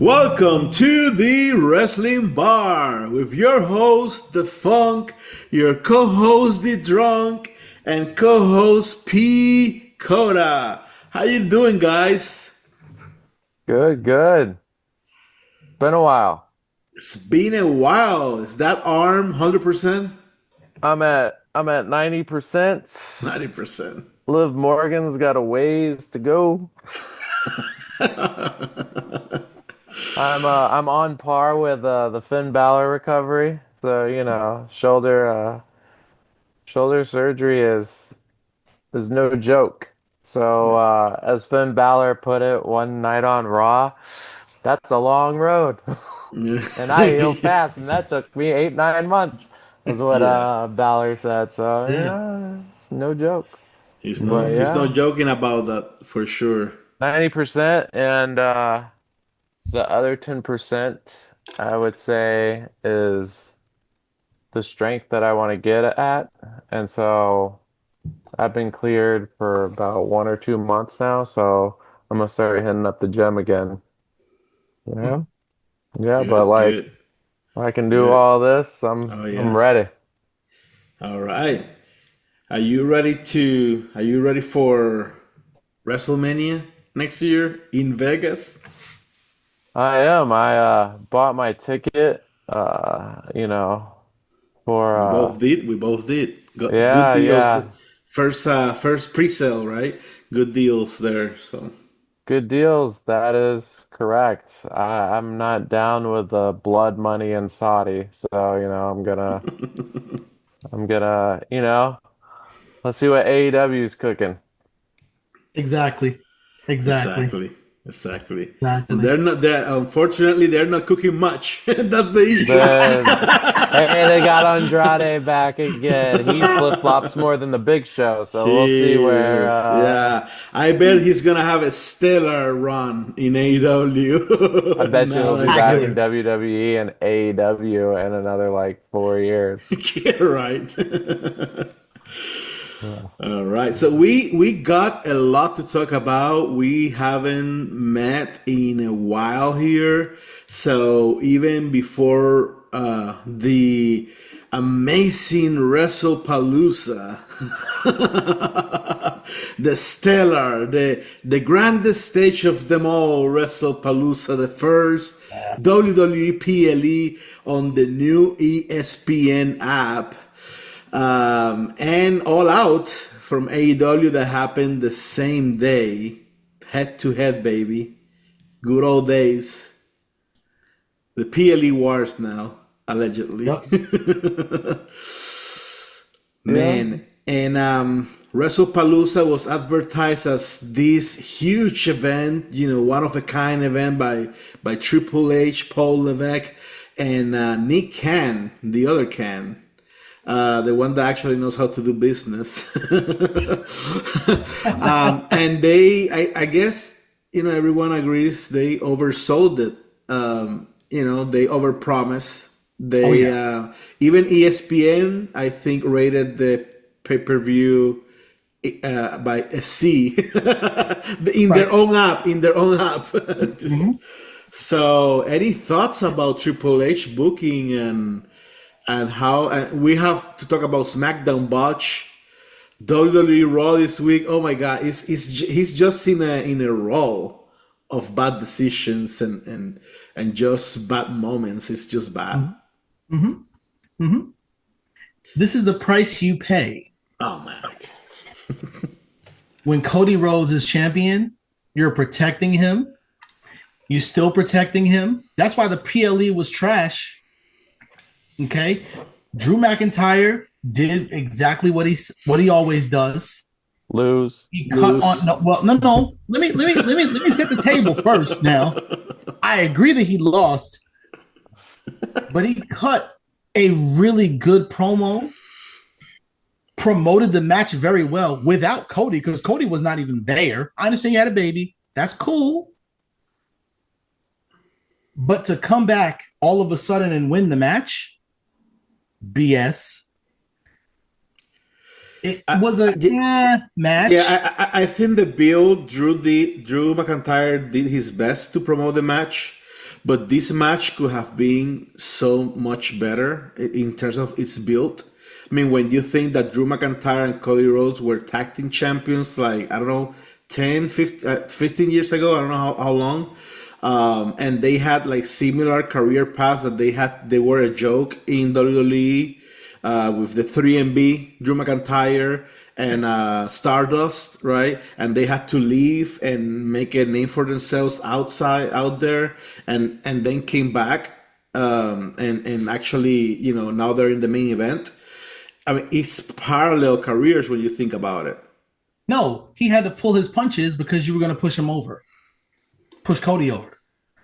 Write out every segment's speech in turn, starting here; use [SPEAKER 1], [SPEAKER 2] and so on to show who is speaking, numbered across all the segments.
[SPEAKER 1] Welcome to the Wrestling Bar with your host, The Funk, your co-host, The Drunk, and co-host, P. Coda. How you doing, guys?
[SPEAKER 2] Good, good. Been a while.
[SPEAKER 1] It's been a while. Is that arm 100%?
[SPEAKER 2] I'm at 90%.
[SPEAKER 1] 90%.
[SPEAKER 2] Liv Morgan's got a ways to go. I'm on par with the Finn Balor recovery. So, shoulder surgery is no joke. So, as Finn Balor put it one night on Raw, that's a long road. And I healed fast, and that took me 8, 9 months, is what
[SPEAKER 1] Yeah.
[SPEAKER 2] Balor said. So
[SPEAKER 1] Yeah.
[SPEAKER 2] yeah, it's no joke.
[SPEAKER 1] He's
[SPEAKER 2] But
[SPEAKER 1] not
[SPEAKER 2] yeah,
[SPEAKER 1] joking about that for sure.
[SPEAKER 2] 90%, and the other 10%, I would say, is the strength that I want to get at. And so I've been cleared for about 1 or 2 months now, so I'm gonna start hitting up the gym again. Yeah, yeah, but
[SPEAKER 1] Good,
[SPEAKER 2] like
[SPEAKER 1] good,
[SPEAKER 2] I can do
[SPEAKER 1] good.
[SPEAKER 2] all this.
[SPEAKER 1] Oh
[SPEAKER 2] I'm
[SPEAKER 1] yeah.
[SPEAKER 2] ready.
[SPEAKER 1] All right. Are you ready for WrestleMania next year in Vegas?
[SPEAKER 2] I am. I bought my ticket, for
[SPEAKER 1] We both did. We both did. Got good
[SPEAKER 2] yeah,
[SPEAKER 1] deals.
[SPEAKER 2] yeah.
[SPEAKER 1] First pre-sale, right? Good deals there. So
[SPEAKER 2] Good deals. That is correct. I'm not down with the blood money in Saudi. So, I'm gonna, let's see what AEW is cooking.
[SPEAKER 3] Exactly. Exactly.
[SPEAKER 1] exactly, exactly. And
[SPEAKER 3] Exactly.
[SPEAKER 1] they're not there. Unfortunately, they're not cooking much. That's the issue.
[SPEAKER 2] The Hey, they got Andrade back again. He flip-flops more than the Big Show, so we'll see where
[SPEAKER 1] Jeez. Yeah. I bet he's gonna have a stellar run in
[SPEAKER 2] I
[SPEAKER 1] AEW.
[SPEAKER 2] bet you
[SPEAKER 1] Now
[SPEAKER 2] he'll be
[SPEAKER 1] that
[SPEAKER 2] back
[SPEAKER 1] he's
[SPEAKER 2] in
[SPEAKER 3] Spectacular.
[SPEAKER 2] WWE and AEW in another like 4 years.
[SPEAKER 1] yeah, right.
[SPEAKER 2] Yeah.
[SPEAKER 1] All right. So we got a lot to talk about. We haven't met in a while here. So even before the amazing WrestlePalooza, the stellar, the grandest stage of them all, WrestlePalooza, the first WWE PLE on the new ESPN app, and All Out from AEW that happened the same day, head to head, baby. Good old days. The PLE wars now, allegedly.
[SPEAKER 3] Yep.
[SPEAKER 2] Yeah.
[SPEAKER 1] Man, and WrestlePalooza was advertised as this huge event, one of a kind event by Triple H, Paul Levesque, and Nick Khan, the other Khan, the one that actually knows how to do business. And I guess everyone agrees they oversold it. They overpromised.
[SPEAKER 3] Oh
[SPEAKER 1] They
[SPEAKER 3] yeah.
[SPEAKER 1] even ESPN, I think, rated the pay-per-view by a C in their
[SPEAKER 3] Right.
[SPEAKER 1] own app. In their own app.
[SPEAKER 3] hmm
[SPEAKER 1] So, any thoughts about Triple H booking and how we have to talk about SmackDown botch, WWE Raw this week? Oh my God, he's just in a row of bad decisions and just bad moments. It's just bad.
[SPEAKER 3] hmm hmm hmm This is the price you pay
[SPEAKER 1] Oh man.
[SPEAKER 3] when Cody Rhodes is champion. You're protecting him. You still protecting him. That's why the PLE was trash. Okay. Drew McIntyre did exactly what he always does.
[SPEAKER 2] Lose.
[SPEAKER 3] He cut
[SPEAKER 1] Lose.
[SPEAKER 3] on no, well, no, no. Let me set the table first now. I agree that he lost, but he cut a really good promo, promoted the match very well without Cody because Cody was not even there. I understand you had a baby. That's cool. But to come back all of a sudden and win the match, BS. It
[SPEAKER 1] I,
[SPEAKER 3] was a
[SPEAKER 1] I-
[SPEAKER 3] match.
[SPEAKER 1] Yeah, I think the Drew McIntyre did his best to promote the match, But this match could have been so much better in terms of its build. I mean, when you think that Drew McIntyre and Cody Rhodes were tag team champions, like, I don't know, 10, 15 years ago, I don't know how long. And they had like similar career paths that they were a joke in WWE with the 3MB, Drew McIntyre and Stardust, right? And they had to leave and make a name for themselves out there, and then came back and actually, now they're in the main event. I mean, it's parallel careers when you think about it.
[SPEAKER 3] No, he had to pull his punches because you were going to push Cody over.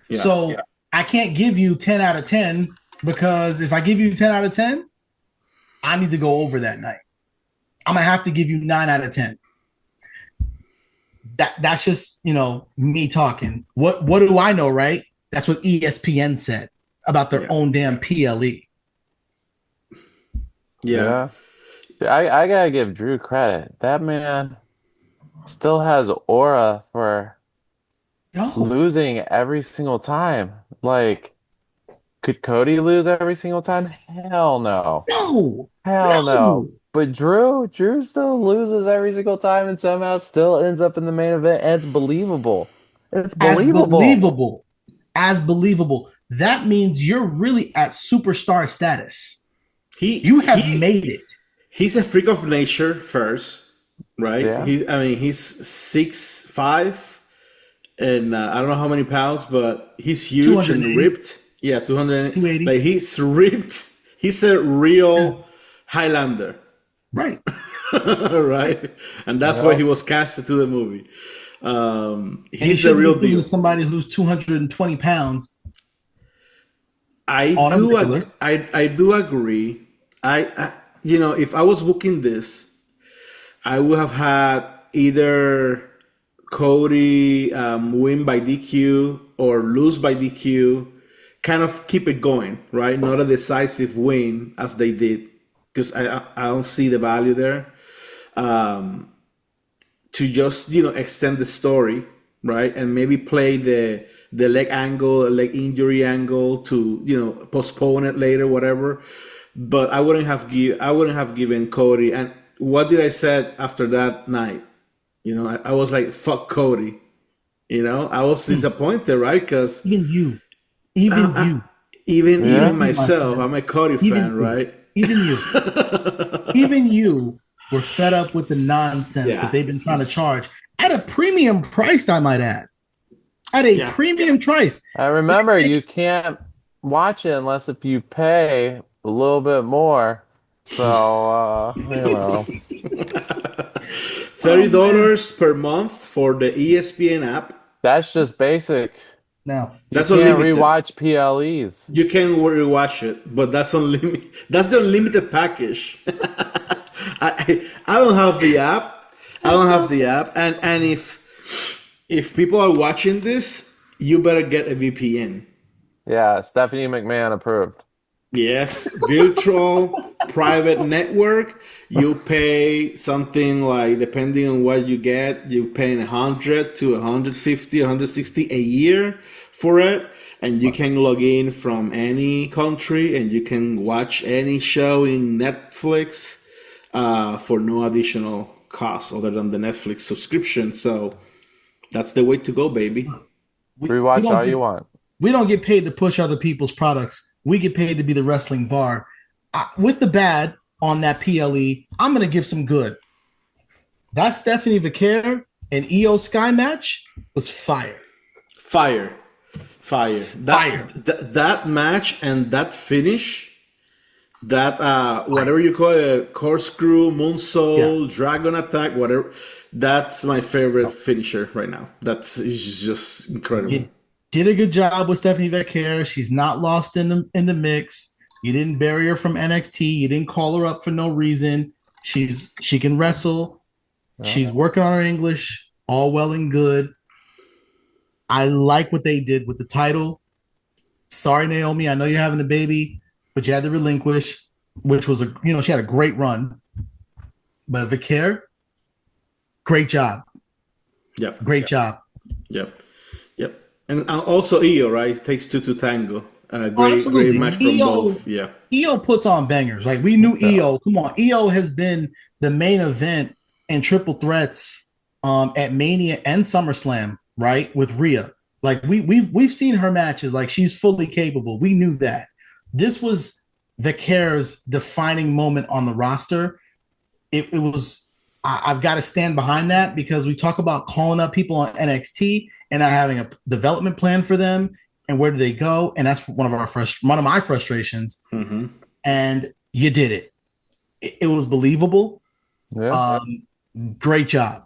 [SPEAKER 1] Yeah,
[SPEAKER 3] so I can't give you 10 out of 10 because if I give you 10 out of 10, I need to go over that night. I'm going to have to give you 9 out of 10. That's just, me talking. What do I know, right? That's what ESPN said about their own damn PLE.
[SPEAKER 2] Yeah. I gotta give Drew credit. That man still has aura for losing every single time. Like, could Cody lose every single time? Hell no. Hell no. But Drew still loses every single time and somehow still ends up in the main event, and it's believable. It's believable.
[SPEAKER 3] As believable. That means you're really at superstar status. You have made it.
[SPEAKER 1] He's a freak of nature first, right?
[SPEAKER 2] Yeah.
[SPEAKER 1] He's 6'5", and I don't know how many pounds, but he's huge and ripped. Yeah, 280. Like, he's ripped. He's a real Highlander.
[SPEAKER 3] Right.
[SPEAKER 1] Right? And that's why he was casted to the movie. He's the real deal.
[SPEAKER 3] Somebody who's 220 pounds.
[SPEAKER 1] I do agree. If I was booking this, I would have had either Cody win by DQ or lose by DQ, kind of keep it going, right? Not a decisive win as they did, because I don't see the value there. To just, extend the story, right? And maybe play the leg injury angle to, postpone it later, whatever. But I wouldn't have given Cody. And what did I say after that night? I was like, fuck Cody. I was disappointed, right? Because
[SPEAKER 3] even
[SPEAKER 1] myself, I'm a Cody fan, right?
[SPEAKER 3] Even you were fed up with the nonsense that they've been trying to charge at a premium price, I might add. At a premium price.
[SPEAKER 2] I remember you can't watch it unless if you pay a little bit more. So,
[SPEAKER 1] $30 per month for the ESPN app.
[SPEAKER 2] That's just basic.
[SPEAKER 3] No,
[SPEAKER 1] that's
[SPEAKER 2] unlimited. You can't rewatch PLEs.
[SPEAKER 1] You can rewatch it, but that's unlimited. That's the unlimited package. I don't have the app. And if people are watching this, you better get a VPN.
[SPEAKER 2] Yeah, Stephanie McMahon approved.
[SPEAKER 1] Yes, virtual private network. You pay something like, depending on what you get, you pay 100 to 150, 160 a year for it, and you can log in from any country, and you can watch any show in Netflix for no additional cost other than the Netflix subscription. So that's the way to go, baby.
[SPEAKER 2] Rewatch all you want.
[SPEAKER 3] We don't get paid to push other people's products. We get paid to be the wrestling bar. With the bad on that PLE, I'm going to give some good. That Stephanie Vaquer and Io Sky match was fire. That
[SPEAKER 1] match and that finish, that whatever you call it, corkscrew, moonsault, dragon attack, whatever, that's my favorite finisher right now. It's just incredible.
[SPEAKER 3] You did a good job with Stephanie Vaquer. She's not lost in the mix. You didn't bury her from NXT. You didn't call her up for no reason. She can wrestle. She's working on her English. All well and good. I like what they did with the title. Sorry, Naomi. I know you're having a baby, but you had to relinquish, which was she had a great run. But Vaquer, great job.
[SPEAKER 1] Yep.
[SPEAKER 3] Great job.
[SPEAKER 1] Yep. And also Io, right? Takes two to tango.
[SPEAKER 3] Oh,
[SPEAKER 1] Great
[SPEAKER 3] absolutely.
[SPEAKER 1] match from both. Yeah.
[SPEAKER 3] EO puts on bangers. Like we knew
[SPEAKER 2] Yeah.
[SPEAKER 3] EO. Come on, EO has been the main event in triple threats at Mania and SummerSlam, right? With Rhea. Like we've seen her matches. Like she's fully capable. We knew that. This was Vicare's defining moment on the roster. It was. I've got to stand behind that because we talk about calling up people on NXT and not having a development plan for them and where do they go, and that's one of my frustrations.
[SPEAKER 1] Mm-hmm.
[SPEAKER 3] And you did it. It was believable.
[SPEAKER 2] Yeah.
[SPEAKER 3] Great job.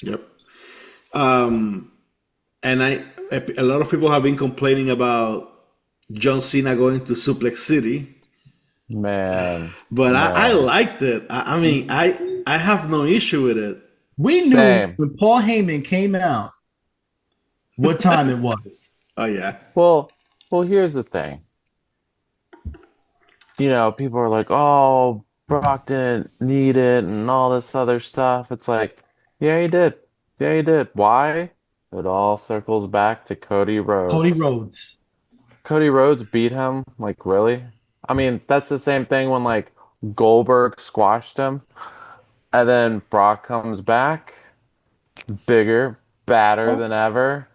[SPEAKER 1] Yep. And a lot of people have been complaining about John Cena going to Suplex City,
[SPEAKER 2] Man.
[SPEAKER 1] but
[SPEAKER 2] Man.
[SPEAKER 1] I liked it. I mean, I have no issue with it.
[SPEAKER 3] We knew
[SPEAKER 2] Same.
[SPEAKER 3] when Paul Heyman came out what time it was.
[SPEAKER 1] Oh yeah.
[SPEAKER 2] Well, here's the thing. You know, people are like, "Oh, Brock didn't need it," and all this other stuff. It's like, yeah, he did. Yeah, he did. Why? It all circles back to Cody
[SPEAKER 3] Cody
[SPEAKER 2] Rhodes.
[SPEAKER 3] Rhodes.
[SPEAKER 2] Cody Rhodes beat him. Like, really? I mean, that's the same thing when like Goldberg squashed him, and then Brock comes back, bigger, badder than ever,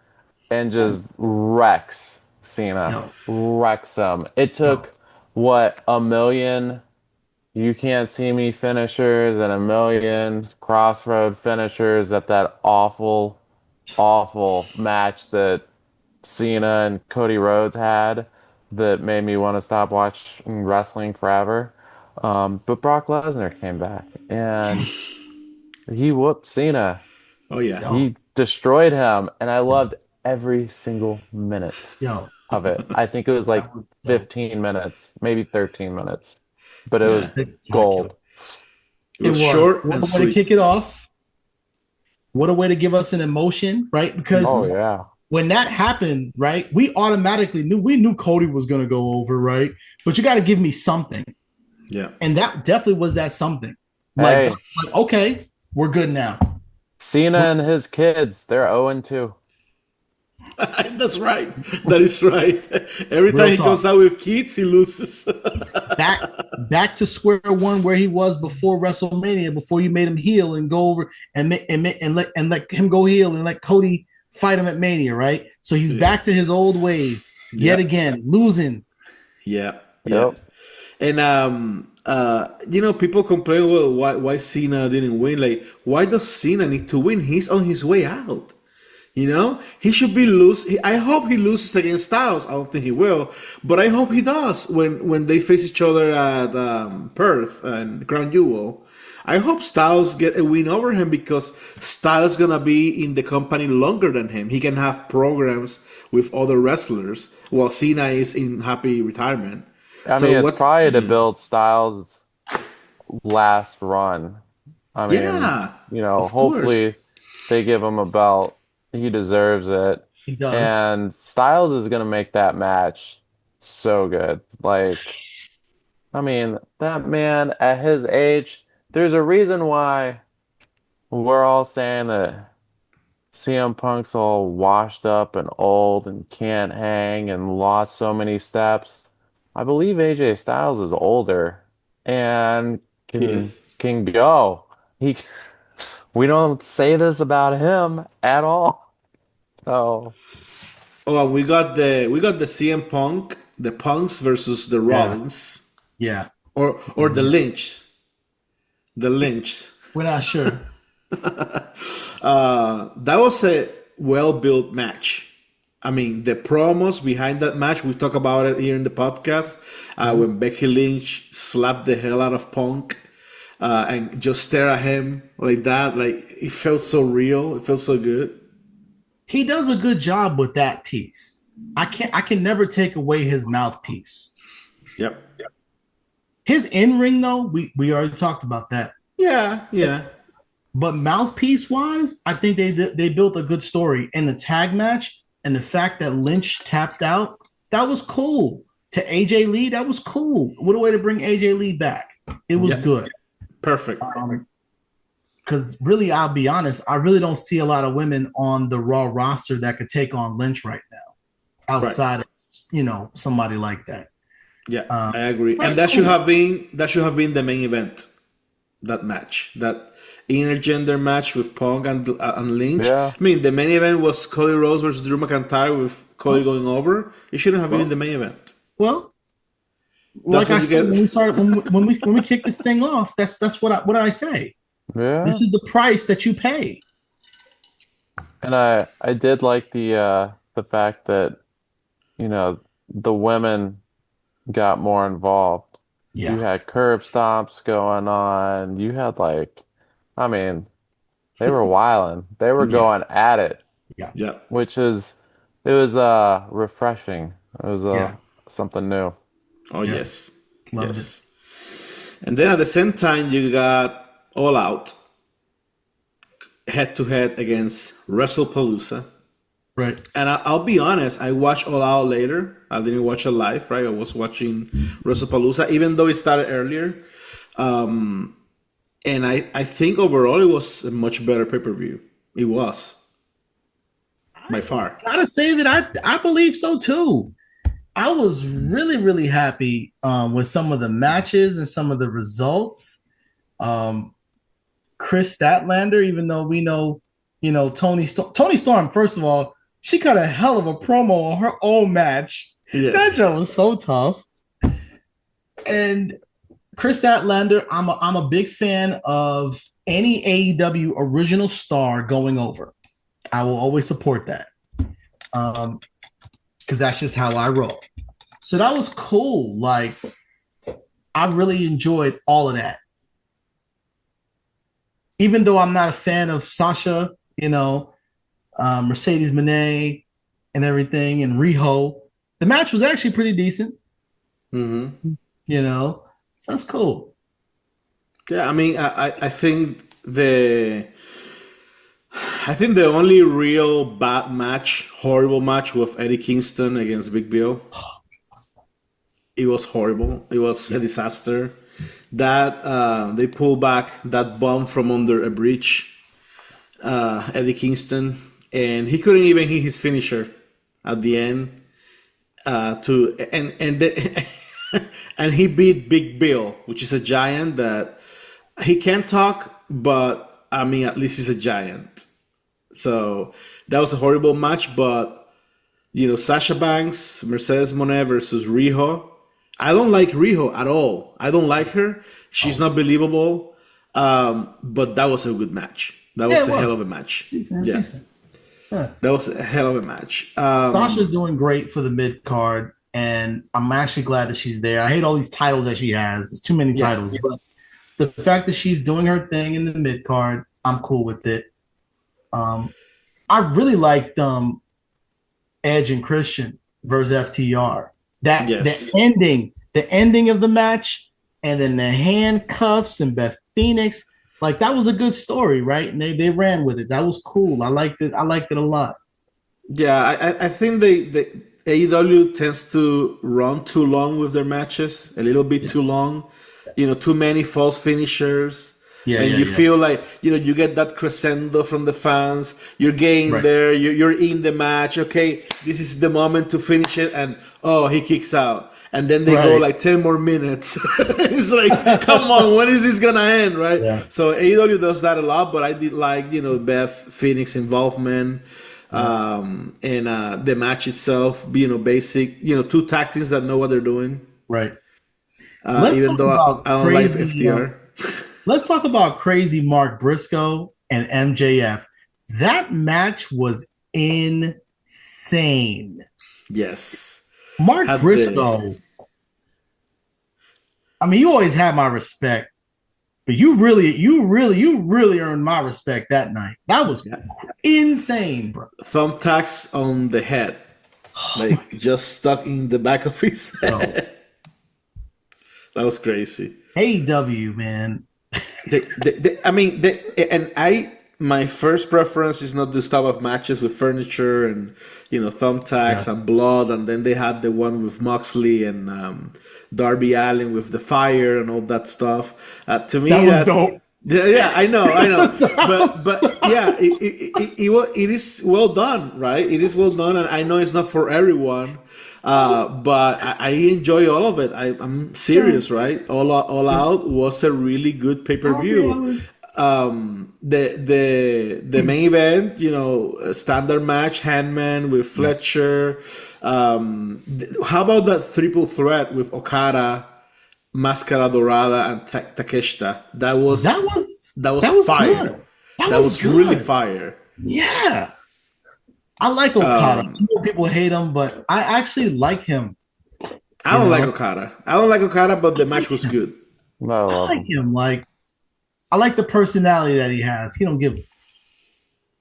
[SPEAKER 2] and just wrecks Cena.
[SPEAKER 3] No.
[SPEAKER 2] Wrecks him. It took what, a million you can't see me finishers and a million crossroad finishers at that awful, awful match that Cena and Cody Rhodes had that made me want to stop watching wrestling forever. But Brock Lesnar came back and he whooped Cena.
[SPEAKER 1] Oh yeah.
[SPEAKER 3] Yo.
[SPEAKER 2] He destroyed him, and I loved every single minute
[SPEAKER 3] Yo.
[SPEAKER 2] of it. I think it was like 15 minutes, maybe 13 minutes, but it was gold.
[SPEAKER 1] It was short
[SPEAKER 3] What
[SPEAKER 1] and
[SPEAKER 3] a way to
[SPEAKER 1] sweet.
[SPEAKER 3] kick it off. What a way to give us an emotion, right? Because
[SPEAKER 2] Oh yeah.
[SPEAKER 3] when that happened, right, we automatically knew Cody was going to go over, right? But you got to give me something.
[SPEAKER 1] Yeah.
[SPEAKER 3] And that definitely was that something.
[SPEAKER 2] Hey.
[SPEAKER 3] Like, okay, we're good now.
[SPEAKER 2] Cena and his kids, they're 0-2.
[SPEAKER 1] That's right. That is right. Every
[SPEAKER 3] Real
[SPEAKER 1] time he
[SPEAKER 3] talk.
[SPEAKER 1] goes out with kids, he loses.
[SPEAKER 3] Back to square one where he was before WrestleMania, before you made him heel and go over and let him go heel and let Cody fight him at Mania, right? So he's back to his old ways yet again, losing.
[SPEAKER 1] Yeah. Yeah.
[SPEAKER 2] Yep.
[SPEAKER 1] And people complain, well, why Cena didn't win? Like, why does Cena need to win? He's on his way out. You know, he should be I hope he loses against Styles. I don't think he will, but I hope he does when they face each other at Perth and Crown Jewel. I hope Styles get a win over him because Styles gonna be in the company longer than him. He can have programs with other wrestlers while Cena is in happy retirement.
[SPEAKER 2] I mean, it's probably to build Styles' last run. I mean, hopefully they give him a belt. He deserves it.
[SPEAKER 3] He does.
[SPEAKER 2] And Styles is going to make that match so good. Like, I mean, that man at his age, there's a reason why we're all saying that CM Punk's all washed up and old and can't hang and lost so many steps. I believe AJ Styles is older and can go. We don't say this about him at all. So,
[SPEAKER 1] and we got the CM Punk, the Punks versus the Rollins.
[SPEAKER 3] Yeah.
[SPEAKER 1] Or the Lynch. The Lynch.
[SPEAKER 3] We're not sure.
[SPEAKER 1] That was a well-built match. I mean, the promos behind that match, we talk about it here in the podcast, when Becky Lynch slapped the hell out of Punk and just stare at him like that. Like, it felt so real. It felt so good.
[SPEAKER 3] He does a good job with that piece. I can never take away his mouthpiece.
[SPEAKER 1] Yep.
[SPEAKER 3] His in-ring, though, we already talked about that.
[SPEAKER 1] Yeah.
[SPEAKER 3] But mouthpiece wise, I think they built a good story. In the tag match and the fact that Lynch tapped out, that was cool. To AJ Lee, that was cool. What a way to bring AJ Lee back. It was good.
[SPEAKER 1] Perfect.
[SPEAKER 3] because really, I'll be honest, I really don't see a lot of women on the Raw roster that could take on Lynch right now, outside of somebody like that.
[SPEAKER 1] Yeah, I agree.
[SPEAKER 3] So
[SPEAKER 1] And that should have been the main event. That match, that intergender match with Punk and Lynch.
[SPEAKER 2] Yeah.
[SPEAKER 1] I mean, the main event was Cody Rhodes versus Drew McIntyre with Cody going over. It shouldn't have been the main event.
[SPEAKER 3] Well, like I said when we started, when we kicked this thing off, that's what did I say?
[SPEAKER 2] Yeah.
[SPEAKER 3] This is the price that you pay.
[SPEAKER 2] And I did like the fact that, the women got more involved.
[SPEAKER 3] Yeah.
[SPEAKER 2] You had curb stomps going on. You had they were wilding. They were going at it.
[SPEAKER 1] Yeah.
[SPEAKER 2] It was refreshing. It was something new.
[SPEAKER 1] Oh, yes.
[SPEAKER 3] Loved it.
[SPEAKER 1] And then at the same time, you got All Out head-to-head against WrestlePalooza.
[SPEAKER 3] Right.
[SPEAKER 1] And I'll be honest, I watched All Out later. I didn't watch it live, right? I was watching WrestlePalooza, even though it started earlier. And I think overall it was a much better pay-per-view. It was. By far.
[SPEAKER 3] I gotta say that I believe so too. I was really, really happy with some of the matches and some of the results. Chris Statlander, even though we know, Tony Storm, first of all, she cut a hell of a promo on her own match.
[SPEAKER 1] Yes.
[SPEAKER 3] That job was so tough. And Chris Statlander, I'm a big fan of any AEW original star going over. I will always support that. Because that's just how I roll. So that was cool. Like, I really enjoyed all of that. Even though I'm not a fan of Sasha, Mercedes Moné and everything, and Riho, the match was actually pretty decent.
[SPEAKER 1] Mm-hmm.
[SPEAKER 3] So that's cool.
[SPEAKER 1] Yeah, I mean, I think the only real bad match, horrible match, was Eddie Kingston against Big Bill. It was horrible. It was a disaster. That they pulled back that bomb from under a bridge, Eddie Kingston, and he couldn't even hit his finisher at the end. And he beat Big Bill, which is a giant that he can't talk, but I mean, at least he's a giant. So that was a horrible match. But Sasha Banks, Mercedes Moné versus Riho. I don't like Riho at all. I don't like her. She's not believable. But that was a good match. That was a hell of a match.
[SPEAKER 3] Decent.
[SPEAKER 1] That was a hell of a match.
[SPEAKER 3] Sasha's doing great for the mid card, and I'm actually glad that she's there. I hate all these titles that she has. There's too many titles. But the fact that she's doing her thing in the mid card, I'm cool with it. I really liked Edge and Christian versus FTR. The ending of the match, and then the handcuffs and Beth Phoenix, like that was a good story, right? And they ran with it. That was cool. I liked it. I liked it a lot.
[SPEAKER 1] Yeah, I think the AEW tends to run too long with their matches, a little bit too long. Too many false finishers. You feel like, you get that crescendo from the fans. You're getting there. You're in the match. Okay, this is the moment to finish it. And, he kicks out. And then they go like 10 more minutes. It's like, come on, when is this going to end, right? Yeah. So AEW does that a lot. But I did like, Beth Phoenix involvement. And the match itself, basic, two tag teams that know what they're doing.
[SPEAKER 3] Right.
[SPEAKER 1] Even though I don't like FTR.
[SPEAKER 3] Let's talk about crazy Mark Briscoe and MJF. That match was insane.
[SPEAKER 1] Yes.
[SPEAKER 3] Mark Briscoe. I mean, you always had my respect, but you really earned my respect that night. That was insane, bro.
[SPEAKER 1] Thumbtacks on the head. Like just stuck in the back of his head. That was crazy.
[SPEAKER 3] AEW, man.
[SPEAKER 1] My first preference is not this type of matches with furniture and thumbtacks and blood, and then they had the one with Moxley and Darby Allin with the fire and all that stuff. To me,
[SPEAKER 3] that was dope.
[SPEAKER 1] Yeah, I know, but yeah, it is well done, right? It is well done, and I know it's not for everyone, but I enjoy all of it. I'm serious, right? All Out was a really good pay per view. The main event, a standard match, Handman with Fletcher. How about that triple threat with Okada, Máscara Dorada, and Takeshita? That was fire.
[SPEAKER 3] Good.
[SPEAKER 1] That was
[SPEAKER 3] good.
[SPEAKER 1] really fire.
[SPEAKER 3] Yeah. I like Okada. People hate him, but I actually like him.
[SPEAKER 1] I don't like Okada, but the match was good.
[SPEAKER 3] I like him. I like the personality that he has.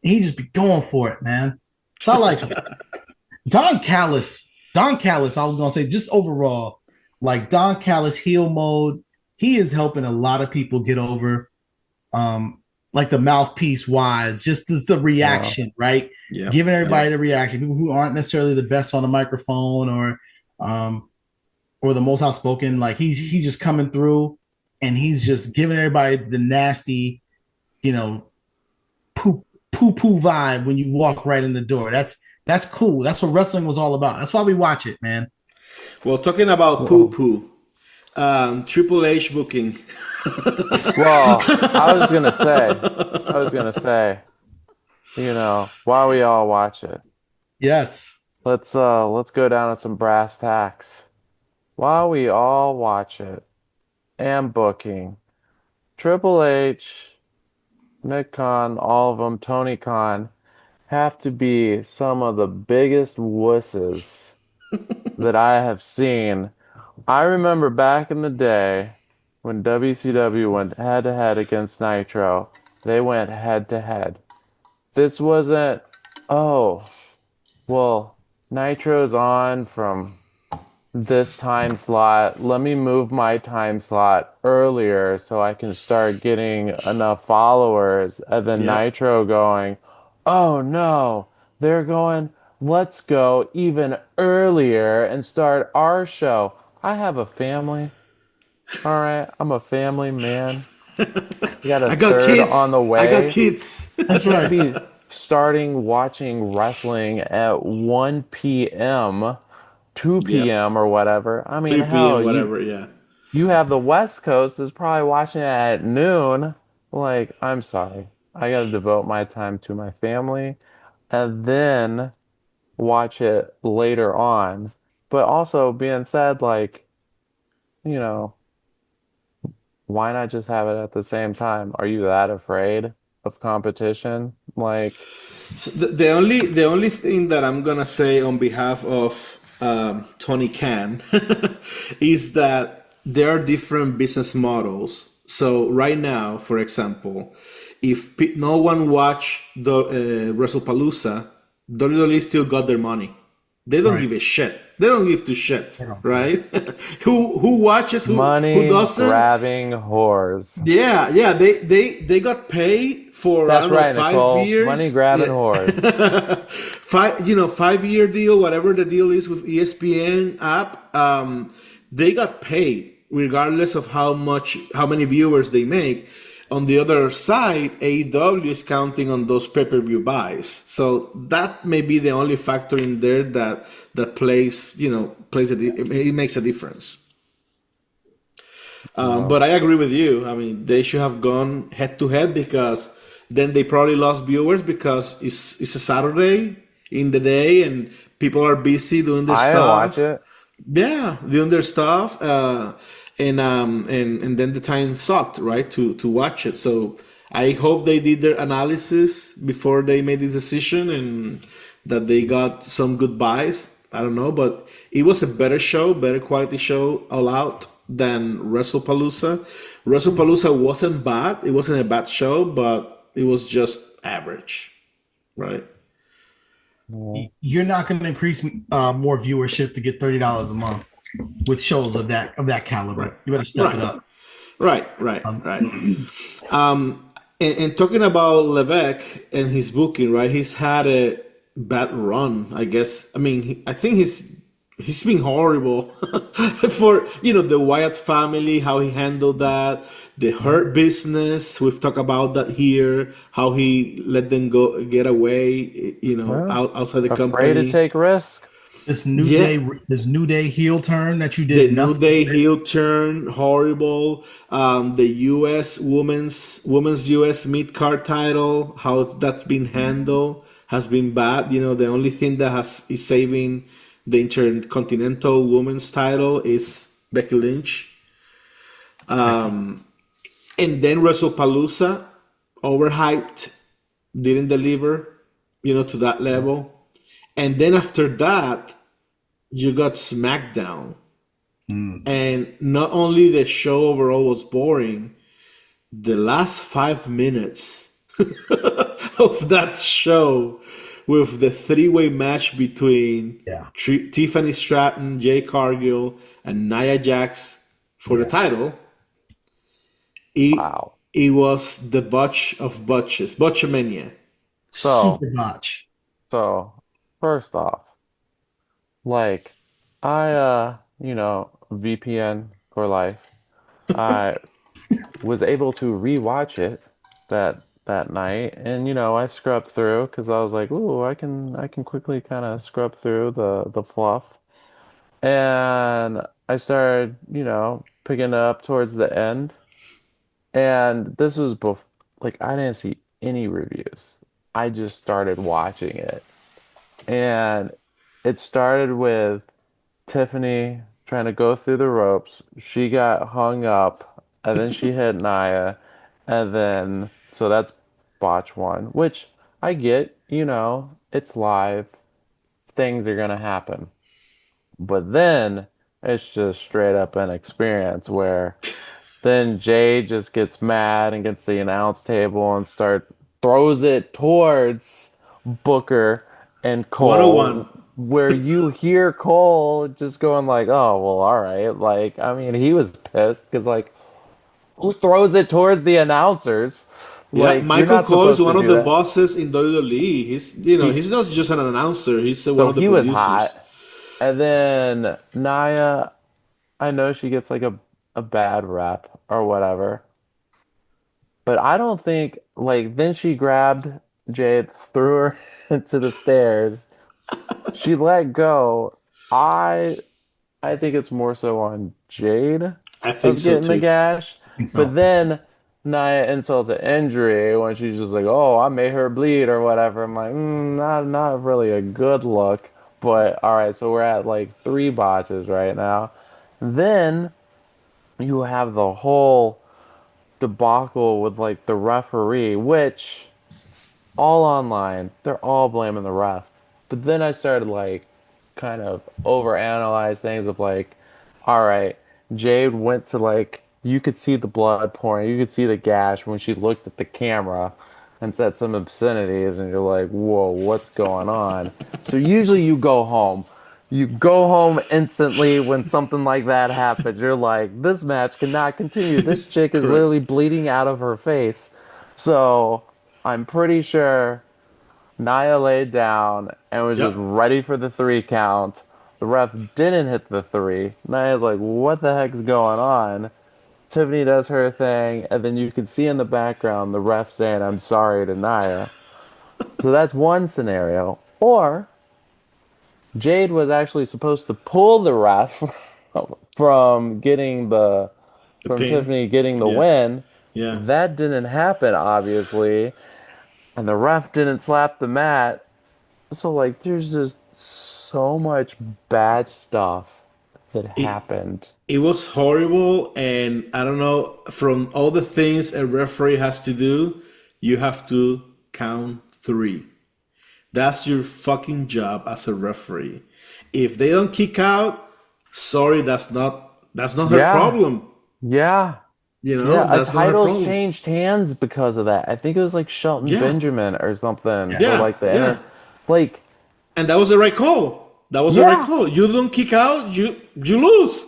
[SPEAKER 3] He just be going for it, man. So I like him. Don Callis, I was gonna say, just overall, like Don Callis heel mode, he is helping a lot of people get over. Like the mouthpiece wise, just as the reaction, right? Yeah. Giving everybody the reaction. People who aren't necessarily the best on the microphone or the most outspoken, like he's just coming through and he's just giving everybody the nasty, poo vibe when you walk right in the door. That's cool. That's what wrestling was all about. That's why we watch it, man.
[SPEAKER 1] Well, talking about poo, Triple H booking.
[SPEAKER 2] Well, I was gonna say, while we all watch it.
[SPEAKER 3] Yes.
[SPEAKER 2] Let's go down to some brass tacks. While we all watch it and booking, Triple H, Nick Khan, all of them, Tony Khan, have to be some of the biggest wusses that I have seen. I remember back in the day when WCW went head-to-head against Nitro, they went head-to-head. This wasn't, Nitro's on from this time slot. Let me move my time slot earlier so I can start getting enough followers. And then Nitro going, oh no, they're going, let's go even earlier and start our show. I have a family. All right, I'm a family man. I got kids on the way.
[SPEAKER 1] I got kids.
[SPEAKER 3] That's right.
[SPEAKER 2] Be starting watching wrestling at 1 p.m., 2 p.m. or whatever. I mean,
[SPEAKER 1] 3 p.m. whatever.
[SPEAKER 2] You have the West Coast that's probably watching it at noon. Like, I'm sorry. I got to devote my time to my family and then watch it later on. But also being said, why not just have it at the same time? Are you that afraid of competition?
[SPEAKER 1] So the only thing that I'm gonna say on behalf of Tony Khan is that there are different business models. So right now, for example, if no one watched the WrestlePalooza, WWE still got their money. They don't give a shit. They don't give two shits, right? who watches? Who doesn't?
[SPEAKER 2] Grabbing whores.
[SPEAKER 1] Yeah. They got paid for
[SPEAKER 2] That's right,
[SPEAKER 1] 5
[SPEAKER 2] Nicole.
[SPEAKER 1] years.
[SPEAKER 2] Money grabbing whores.
[SPEAKER 1] 5-year deal, whatever the deal is with ESPN app. They got paid regardless of how many viewers they make. On the other side, AEW is counting on those pay-per-view buys. So that may be the only factor in there that plays it makes a difference. But I agree with you. I mean, they should have gone head-to-head because then they probably lost viewers because it's a Saturday in the day and people are busy doing their stuff.
[SPEAKER 2] I watch it.
[SPEAKER 1] Yeah, doing their stuff. And then the time sucked, right, to watch it. So I hope they did their analysis before they made this decision and that they got some good buys. I don't know, but it was a better quality show, All Out, than WrestlePalooza. WrestlePalooza wasn't bad. It wasn't a bad show, but it was average, right?
[SPEAKER 3] You're not going to increase more viewership to get $30 a month with shows of that caliber. Right. You better step it up.
[SPEAKER 1] Right. And talking about Levesque and his booking, right? He's had a bad run, I guess. I mean, I think he's He's been horrible for the Wyatt family, how he handled that, the Hurt business. We've talked about that here, how he let them go get away,
[SPEAKER 2] Well,
[SPEAKER 1] outside the
[SPEAKER 2] afraid to
[SPEAKER 1] company.
[SPEAKER 2] take risk.
[SPEAKER 3] This
[SPEAKER 1] Yeah,
[SPEAKER 3] new day heel turn that you
[SPEAKER 1] the
[SPEAKER 3] did
[SPEAKER 1] New
[SPEAKER 3] nothing
[SPEAKER 1] Day
[SPEAKER 3] with.
[SPEAKER 1] heel turn, horrible. The U.S. women's U.S. mid card title, how that's been handled has been bad. The only thing that is saving the Intercontinental Women's title is Becky Lynch. And then WrestlePalooza, overhyped, didn't deliver, to that level. And then after that, you got SmackDown. And not only the show overall was boring, the last 5 minutes of that show with the three-way match between
[SPEAKER 3] Yeah.
[SPEAKER 1] Tiffany Stratton, Jay Cargill, and Nia Jax for the title, it,
[SPEAKER 2] Wow.
[SPEAKER 1] it was the botch of botches, Botchamania.
[SPEAKER 2] So,
[SPEAKER 3] Super botch.
[SPEAKER 2] so first off, like VPN for life. I was able to rewatch it that night, and I scrubbed through because I was like, "Ooh, I can quickly kind of scrub through the fluff." And I started, picking it up towards the end, and this was like I didn't see any reviews. I just started watching it, and it started with Tiffany trying to go through the ropes. She got hung up, and then she hit Nia, and then so that's botch one, which I get, it's live, things are gonna happen. But then it's just straight up an experience where then Jay just gets mad and gets the announce table and throws it towards Booker and Cole,
[SPEAKER 1] 101.
[SPEAKER 2] where you hear Cole just going like, "Oh, well, all right." Like, I mean, he was pissed because like, who throws it towards the announcers?
[SPEAKER 1] Yeah,
[SPEAKER 2] Like, you're
[SPEAKER 1] Michael
[SPEAKER 2] not
[SPEAKER 1] Cole is
[SPEAKER 2] supposed to
[SPEAKER 1] one of
[SPEAKER 2] do
[SPEAKER 1] the
[SPEAKER 2] that.
[SPEAKER 1] bosses in WWE.
[SPEAKER 2] He
[SPEAKER 1] He's not just an announcer. He's one
[SPEAKER 2] so
[SPEAKER 1] of the
[SPEAKER 2] he was
[SPEAKER 1] producers.
[SPEAKER 2] hot, and then Nia, I know she gets like a bad rep or whatever. But I don't think like then she grabbed Jade, threw her into the stairs. She let go. I I think it's more so on Jade
[SPEAKER 1] I think
[SPEAKER 2] of
[SPEAKER 1] so
[SPEAKER 2] getting the
[SPEAKER 1] too.
[SPEAKER 2] gash.
[SPEAKER 3] I think
[SPEAKER 2] But
[SPEAKER 3] so.
[SPEAKER 2] then Nia insult to injury when she's just like, "Oh, I made her bleed" or whatever. I'm like, not really a good look. But all right, so we're at like three botches right now. Then you have the whole debacle with like the referee, which all online, they're all blaming the ref. But then I started like kind of overanalyze things of like, all right, Jade went to like you could see the blood pouring, you could see the gash when she looked at the camera and said some obscenities, and you're like, whoa, what's going on? So usually you go home. You go home instantly when something like that happens. You're like, this match cannot continue. This chick is
[SPEAKER 1] Correct.
[SPEAKER 2] literally bleeding out of her face. So I'm pretty sure Nia laid down and was just
[SPEAKER 1] Yep.
[SPEAKER 2] ready for the three count. The ref didn't hit the three. Nia's like, what the heck's going on? Tiffany does her thing, and then you can see in the background the ref saying, I'm sorry to Nia. So that's one scenario. Or Jade was actually supposed to pull the ref from getting
[SPEAKER 1] The
[SPEAKER 2] from
[SPEAKER 1] pin.
[SPEAKER 2] Tiffany getting the
[SPEAKER 1] Yeah.
[SPEAKER 2] win.
[SPEAKER 1] Yeah.
[SPEAKER 2] That didn't happen, obviously. And the ref didn't slap the mat. So like there's just so much bad stuff that
[SPEAKER 1] It
[SPEAKER 2] happened.
[SPEAKER 1] it was horrible, and I don't know, from all the things a referee has to do, you have to count three. That's your fucking job as a referee. If they don't kick out, sorry, that's not her
[SPEAKER 2] Yeah.
[SPEAKER 1] problem.
[SPEAKER 2] Yeah.
[SPEAKER 1] You know,
[SPEAKER 2] Yeah. A
[SPEAKER 1] that's not her
[SPEAKER 2] title's
[SPEAKER 1] problem.
[SPEAKER 2] changed hands because of that. I think it was like Shelton
[SPEAKER 1] Yeah.
[SPEAKER 2] Benjamin or something for
[SPEAKER 1] Yeah.
[SPEAKER 2] like the
[SPEAKER 1] Yeah.
[SPEAKER 2] inner like
[SPEAKER 1] And that was the right call. That was the right
[SPEAKER 2] yeah.
[SPEAKER 1] call. You don't kick out, you lose.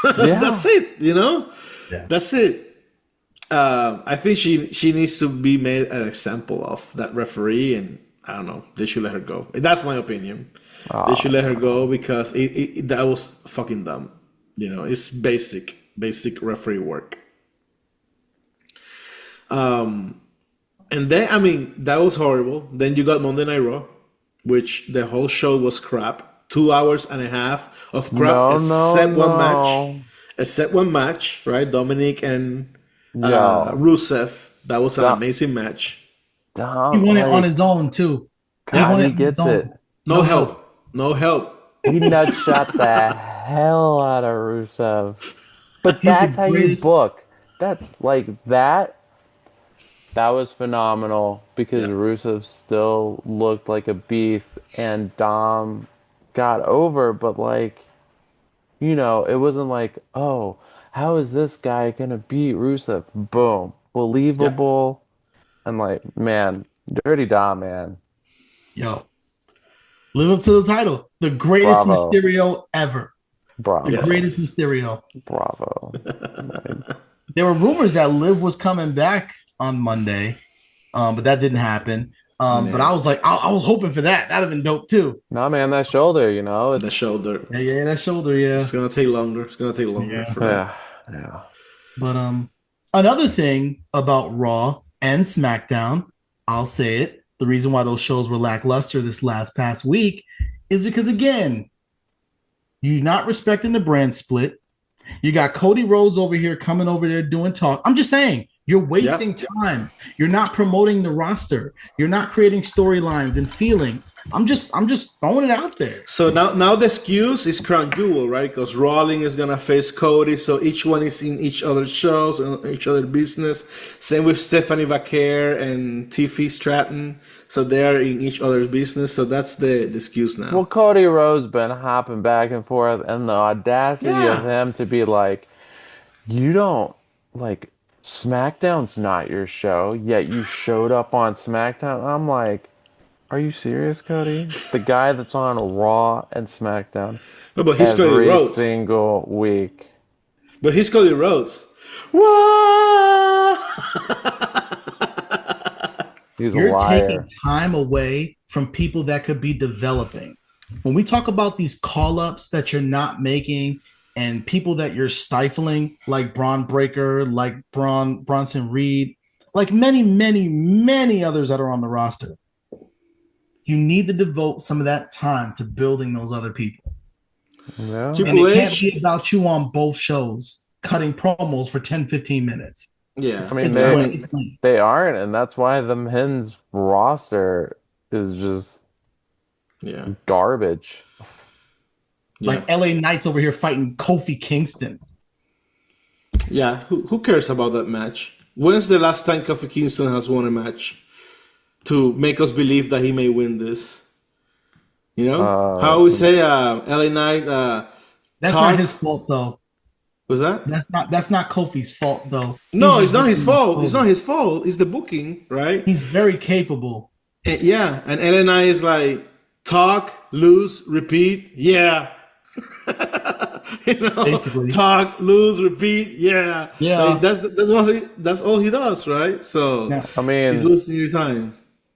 [SPEAKER 1] That's
[SPEAKER 2] Yeah.
[SPEAKER 1] it.
[SPEAKER 3] Yeah.
[SPEAKER 1] That's it. I think she needs to be made an example of, that referee, and I don't know. They should let her go. That's my opinion.
[SPEAKER 2] Oh,
[SPEAKER 1] They should let her go because that was fucking dumb. It's basic referee work. And then, that was horrible. Then you got Monday Night Raw, which the whole show was crap. 2 hours and a half of crap, except one match, right? Dominic and Rusev. That was an amazing match.
[SPEAKER 3] He won it on his own too.
[SPEAKER 2] God, he gets it.
[SPEAKER 1] No help.
[SPEAKER 2] He nutshot the hell out of Rusev. But that's how you book. That's like that. That was phenomenal because Rusev still looked like a beast and Dom got over, but it wasn't like, oh, how is this guy gonna beat Rusev? Boom. Believable. And man, Dirty Dom, man.
[SPEAKER 3] Yo. Live up to the title. The greatest
[SPEAKER 2] Bravo.
[SPEAKER 3] Mysterio ever.
[SPEAKER 2] Bravo.
[SPEAKER 3] The greatest Mysterio.
[SPEAKER 2] Bravo.
[SPEAKER 3] There were rumors that Liv was coming back on Monday, but that didn't happen. But I was like, I was hoping for that. That'd have been dope too.
[SPEAKER 2] No, man, that shoulder,
[SPEAKER 1] The shoulder.
[SPEAKER 3] Yeah, that shoulder, yeah.
[SPEAKER 1] It's gonna take longer. For that.
[SPEAKER 3] Yeah. But another thing about Raw and SmackDown, I'll say it. The reason why those shows were lackluster this past week is because, again, you're not respecting the brand split. You got Cody Rhodes over here coming over there doing talk. I'm just saying, you're wasting time. You're not promoting the roster. You're not creating storylines and feelings. I'm just throwing it out there.
[SPEAKER 1] So now the excuse is Crown Jewel, right? Because Rawlings is gonna face Cody, so each one is in each other's shows and each other's business. Same with Stephanie Vaquer and Tiffy Stratton, so they're in each other's business. So that's the excuse now.
[SPEAKER 2] Well, Cody Rhodes been hopping back and forth, and the audacity of him to be like, you don't SmackDown's not your show, yet you showed up on SmackDown. I'm like, are you serious, Cody? The guy that's on Raw and SmackDown
[SPEAKER 1] but he's Cody Rhodes
[SPEAKER 2] every single week.
[SPEAKER 1] But he's Cody Rhodes. What?
[SPEAKER 2] He's
[SPEAKER 3] You're
[SPEAKER 2] a liar.
[SPEAKER 3] taking time away from people that could be developing. When we talk about these call-ups that you're not making and people that you're stifling, like Braun Breaker, like Bronson Reed, like many, many, many others that are on the roster, you need to devote some of that time to building those other people.
[SPEAKER 2] Yeah.
[SPEAKER 3] And it can't be about you on both shows, cutting promos for 10, 15 minutes.
[SPEAKER 1] Yeah.
[SPEAKER 2] They aren't, and that's why the men's roster is just garbage.
[SPEAKER 3] Like LA Knights over here fighting Kofi Kingston.
[SPEAKER 1] Yeah, who cares about that match? When's the last time Kofi Kingston has won a match to make us believe that he may win this? How we say LA Knight.
[SPEAKER 3] That's not his fault, though.
[SPEAKER 1] Was that?
[SPEAKER 3] That's not Kofi's fault, though.
[SPEAKER 1] No, it's not his fault. It's not his fault. It's the booking, right?
[SPEAKER 3] He's very capable.
[SPEAKER 1] And LA Knight is like talk, lose, repeat. Yeah.
[SPEAKER 3] Basically,
[SPEAKER 1] talk, lose, repeat. Yeah.
[SPEAKER 3] Like,
[SPEAKER 1] that's all he does, right? So he's losing your time.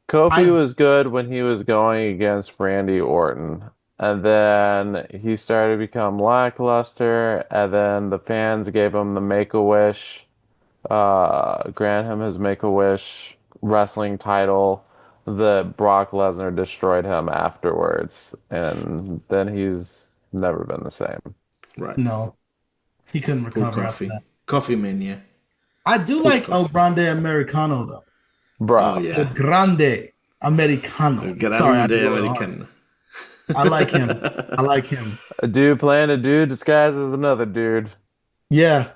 [SPEAKER 2] Kofi was good when he was going against Randy Orton, and then he started to become lackluster, and then the fans gave him the Make-A-Wish, grant him his Make-A-Wish wrestling title. The Brock Lesnar destroyed him afterwards, and then he's never been the same.
[SPEAKER 1] Right.
[SPEAKER 3] No. He couldn't recover after that.
[SPEAKER 1] Coffee mania.
[SPEAKER 3] I do like El Grande Americano, though.
[SPEAKER 2] Bro.
[SPEAKER 1] Oh, yeah.
[SPEAKER 3] El Grande Americano.
[SPEAKER 1] Americano.
[SPEAKER 3] I like him.
[SPEAKER 2] A dude playing a dude disguised as another dude.
[SPEAKER 3] Yeah.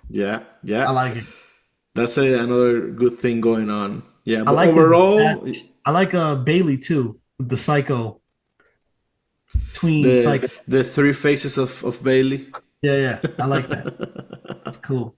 [SPEAKER 1] Yeah.
[SPEAKER 3] I like it.
[SPEAKER 1] That's another good thing going on. Yeah, but
[SPEAKER 3] I like
[SPEAKER 1] overall...
[SPEAKER 3] I like Bailey, too, with the psycho. Tween psycho.
[SPEAKER 1] The three faces of Bailey.
[SPEAKER 3] Yeah. I like that. That's cool.